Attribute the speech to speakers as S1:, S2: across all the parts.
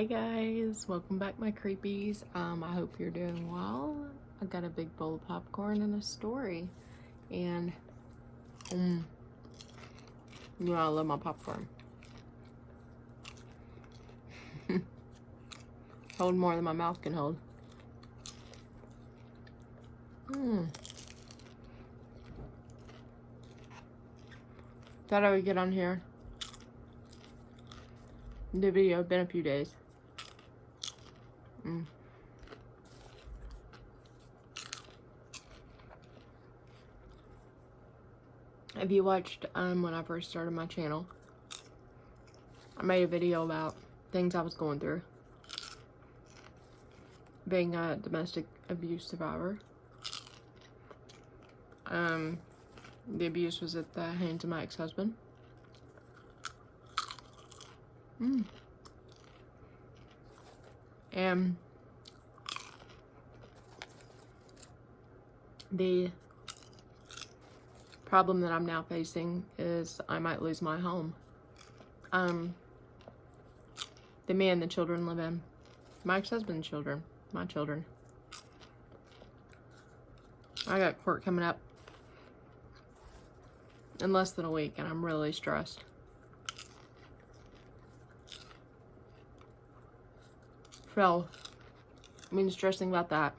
S1: Hi guys, welcome back my creepies. I hope you're doing well. I got a big bowl of popcorn and a story, and you know I love my popcorn. Hold more than my mouth can hold. Thought I would get on here. The video, been a few days. If you watched when I first started my channel, I made a video about things I was going through. Being a domestic abuse survivor. The abuse was at the hands of my ex-husband. And the problem that I'm now facing is I might lose my home. The me and the children live in. My ex-husband's children. My children. I got court coming up in less than a week, and I'm really stressed. So, I mean, stressing about that.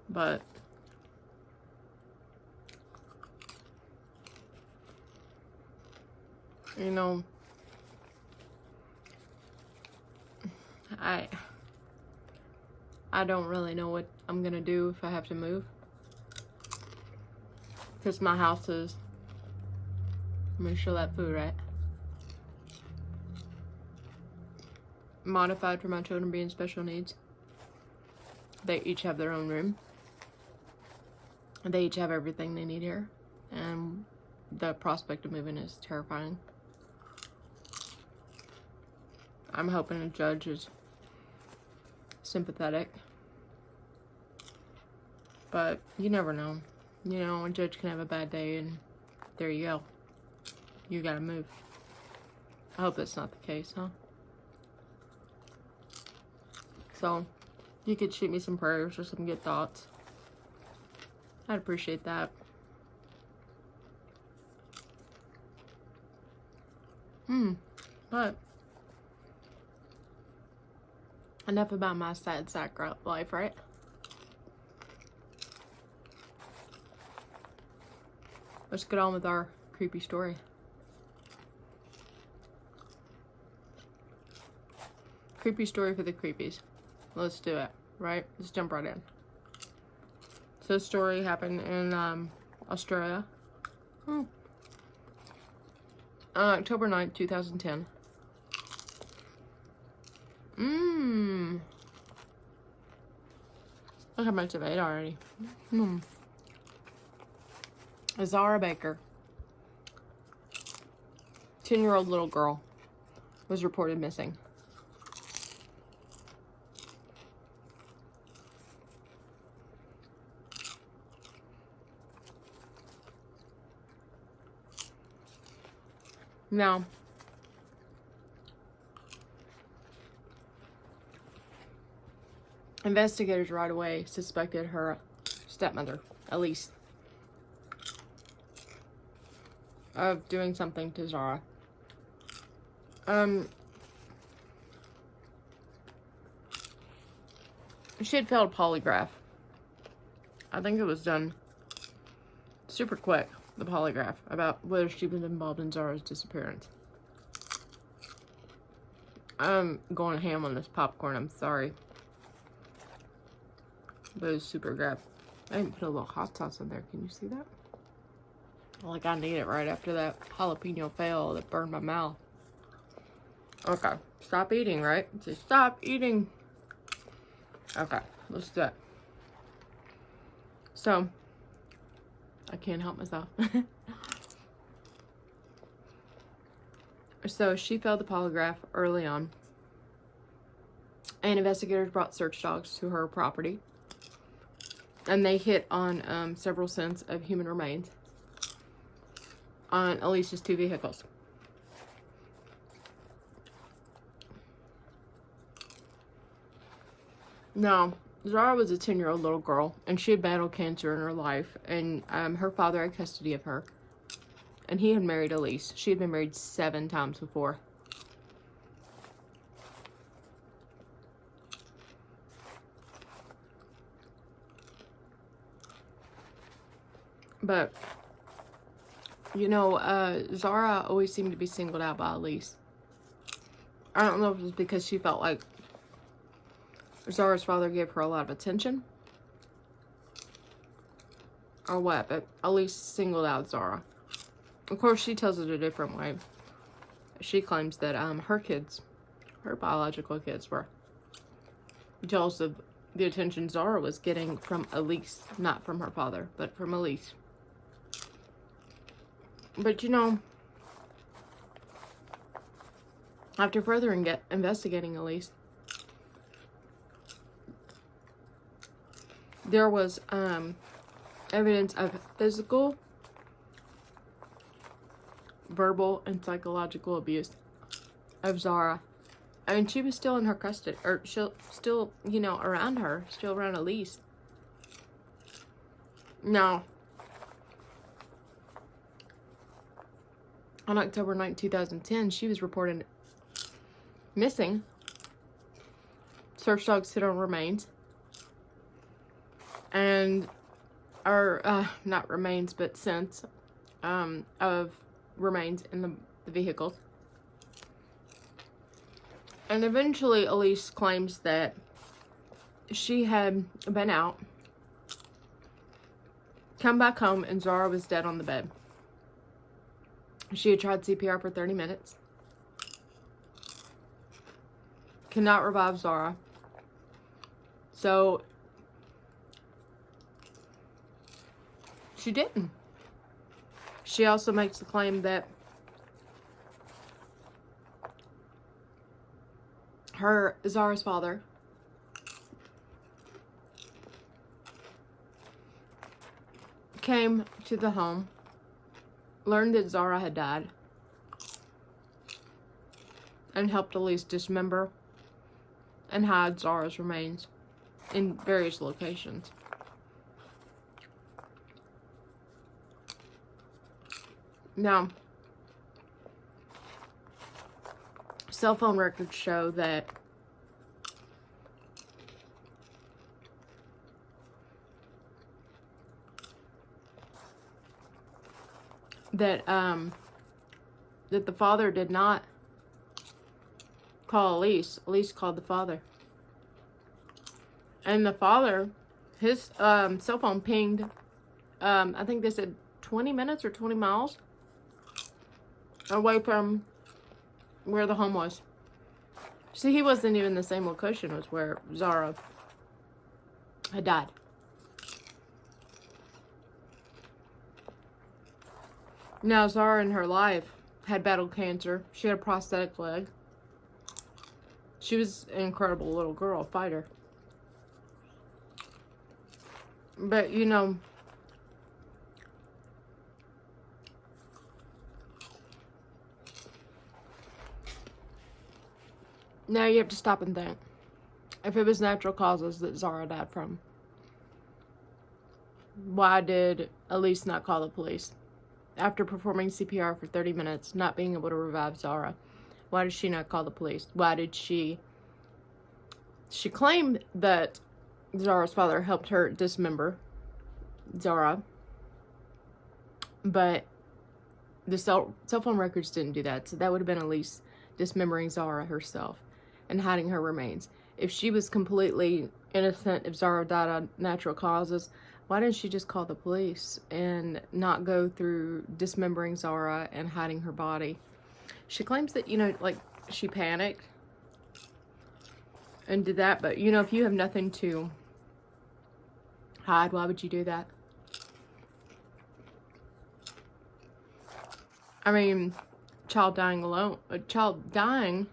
S1: But you know, I don't really know what I'm gonna do if I have to move, because my house is, I'm gonna show that food, right? Modified for my children being special needs. They each have their own room. They each have everything they need here, and the prospect of moving is terrifying. I'm hoping a judge is sympathetic, but you never know. You know, a judge can have a bad day, and there you go. You gotta move. I hope that's not the case, huh? So, you could shoot me some prayers or some good thoughts. I'd appreciate that. But enough about my sad sack life, right? Let's get on with our creepy story. Creepy story for the creepies. Let's do it, right? Let's jump right in. So this story happened in Australia. October 9th, 2010. Look how much I've ate already. Zara Baker, 10-year-old little girl, was reported missing. Now, investigators right away suspected her stepmother, Elise, of doing something to Zara. She had failed a polygraph. I think it was done super quick, the polygraph, about whether she was involved in Zara's disappearance. I'm going ham on this popcorn, I'm sorry. But it was super good. I didn't put a little hot sauce in there, can you see that? Like I need it right after that jalapeno fail that burned my mouth. Okay, stop eating, right? Say stop eating. Okay, let's do it. So, I can't help myself. So, she failed the polygraph early on. And investigators brought search dogs to her property. And they hit on several scents of human remains on Elise's 2 vehicles. Now, Zara was a 10-year-old little girl, and she had battled cancer in her life, and her father had custody of her, and he had married Elise. She had been married 7 times before. But, you know, Zara always seemed to be singled out by Elise. I don't know if it was because she felt like Zara's father gave her a lot of attention or what, but Elise singled out Zara. Of course, she tells it a different way. She claims that her kids, her biological kids, were jealous of the attention Zara was getting from Elise, not from her father, but from Elise. But you know, after further investigating Elise, there was evidence of physical, verbal, and psychological abuse of Zara. I mean, she was still in her custody, or still, you know, around her, still around Elise. Now, on October 9, 2010, she was reported missing. Search dogs hit on remains. And, not remains, but scents of remains in the vehicles. And eventually, Elise claims that she had been out, come back home, and Zara was dead on the bed. She had tried CPR for 30 minutes. Cannot revive Zara. So, she didn't. She also makes the claim that Zara's father came to the home, learned that Zara had died, and helped Elise dismember and hide Zara's remains in various locations. Now, cell phone records show that that the father did not call Elise. Elise called the father. And the father, his cell phone pinged, I think they said 20 minutes or 20 miles away from where the home was. See, he wasn't even in the same location as where Zara had died. Now, Zara in her life had battled cancer. She had a prosthetic leg. She was an incredible little girl, a fighter. But, you know, now you have to stop and think. If it was natural causes that Zara died from, why did Elise not call the police? After performing CPR for 30 minutes, not being able to revive Zara, why did she not call the police? Why did she claimed that Zara's father helped her dismember Zara, but the cell phone records didn't do that. So that would have been Elise dismembering Zara herself and hiding her remains. If she was completely innocent, if Zara died of natural causes, why didn't she just call the police and not go through dismembering Zara and hiding her body? She claims that, you know, like, she panicked and did that, but, you know, if you have nothing to hide, why would you do that? I mean, a child dying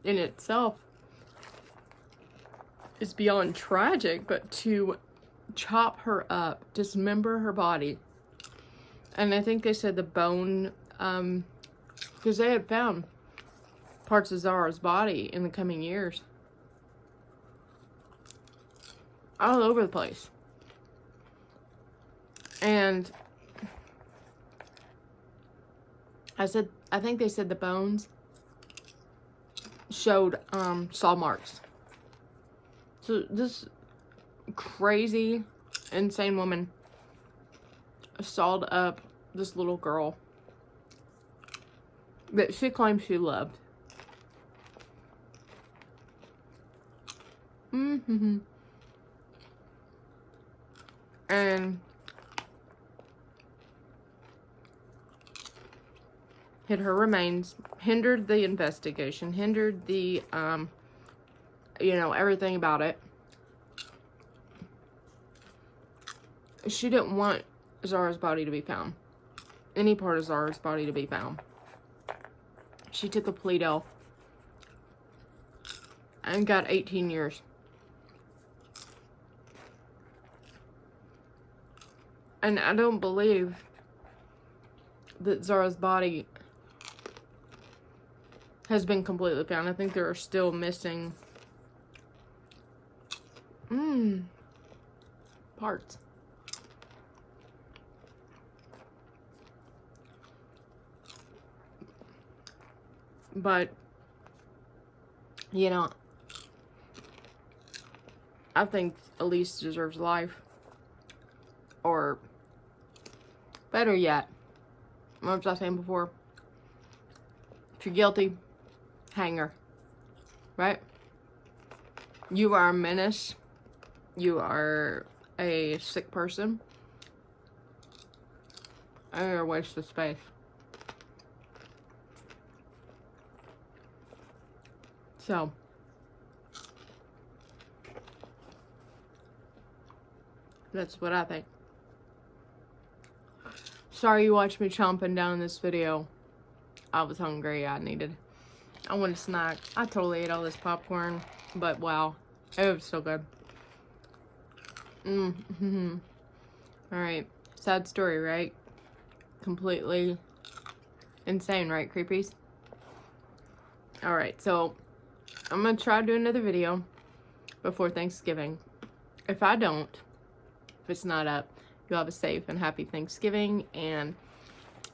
S1: in itself is beyond tragic, but to chop her up, dismember her body, and I think they said the bone, because they had found parts of Zara's body in the coming years. all over the place. And I think they said the bones showed saw marks. So this crazy, insane woman sawed up this little girl that she claims she loved. And hid her remains, hindered the investigation, hindered the, you know, everything about it. She didn't want Zara's body to be found. Any part of Zara's body to be found. She took a plea deal and got 18 years. And I don't believe that Zara's body has been completely found. I think there are still missing parts. But, you know, I think Elise deserves life. Or, better yet, what was I saying before? If you're guilty, hang her. Right? You are a menace. You are a sick person. And you're a waste of space. So, that's what I think. Sorry you watched me chomping down this video. I was hungry. I wanted a snack. I totally ate all this popcorn, but wow, it was so good. Alright, sad story, right? Completely insane, right, creepies? Alright, so I'm gonna try to do another video before Thanksgiving. If I don't, if it's not up, you'll have a safe and happy Thanksgiving, and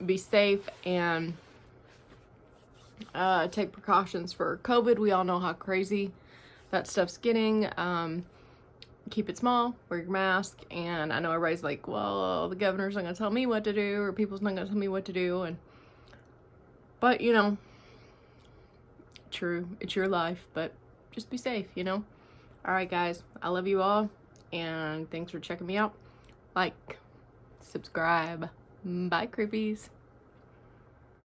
S1: be safe, and take precautions for COVID. We all know how crazy that stuff's getting. Keep it small, wear your mask, and I know everybody's like, well, the governor's not gonna tell me what to do, or people's not gonna tell me what to do, but you know, true, it's your life, but just be safe, you know. All right, guys, I love you all, and thanks for checking me out. Like, subscribe. Bye, creepies.